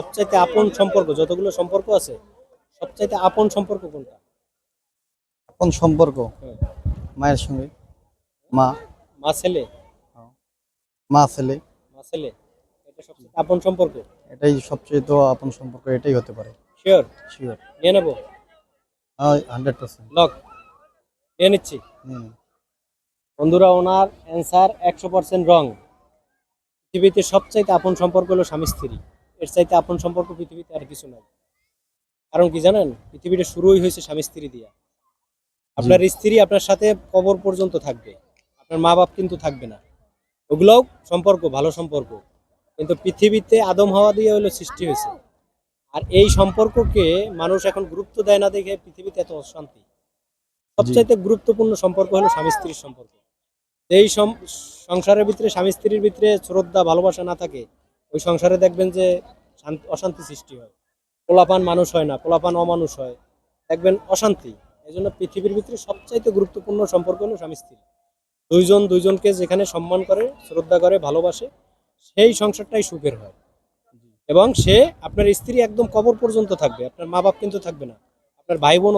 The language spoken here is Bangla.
সবচাইতে আপন সম্পর্ক, যতগুলো সম্পর্ক আছে সবচাইতে আপন সম্পর্ক কোনটা? কোন সম্পর্ক? হ্যাঁ। মায়ের সঙ্গে। মা। মা ছেলে? মা ছেলে। মা ছেলে, এটা সবচেয়ে আপন সম্পর্ক? এটাই সবচেয়ে তো আপন সম্পর্ক, এটাই হতে পারে। শিওর? শিওর। নিয়ে নেবো? 100%। লক? নিয়ে নিচ্ছি। বন্ধুরা, ওনার অ্যান্সার 100% রং। পৃথিবীতে সবচাইতে আপন সম্পর্ক হলো স্বামী স্ত্রী। এর চাইতে আপন সম্পর্ক পৃথিবীতে আর কিছু নাই। কারণ কি জানেন? পৃথিবীটা শুরুই হয়েছে স্বামী স্ত্রী দিয়া। জি। আপনার স্ত্রী আপনার সাথে কবর পর্যন্ত থাকবে, আপনার মা বাপ কিন্তু থাকবে না। ওগুলোও সম্পর্ক, ভালো সম্পর্ক। কিন্তু পৃথিবীতে আদম হাওয়া দিয়ে হলো সৃষ্টি হয়েছে। আর এই সম্পর্ককে মানুষ এখন গুরুত্ব দেয় না দেখে পৃথিবীতে এত অশান্তি। জি। সবচাইতে গুরুত্বপূর্ণ সম্পর্ক হলো স্বামী স্ত্রীর সম্পর্ক। এই সংসারের ভিতরে স্বামী স্ত্রীর ভিতরে শ্রদ্ধা ভালোবাসা না থাকে, ওই সংসারে দেখবেন যে অশান্তি সৃষ্টি হয়। পোলাপান মানুষ হয় না, পোলাপান অমানুষ হয়, দেখবেন অশান্তি। এই জন্য পৃথিবীর ভিতরে সবচাইতে গুরুত্বপূর্ণ সম্পর্ক হলো স্বামী স্ত্রী। দুইজন দুইজনকে যেখানে সম্মান করে, শ্রদ্ধা করে, ভালোবাসে, সেই সংসারটাই সুখের হয়। এবং সে আপনার স্ত্রী একদম কবর পর্যন্ত থাকবে, আপনার মা বাপ কিন্তু থাকবে না, আপনার ভাই বোন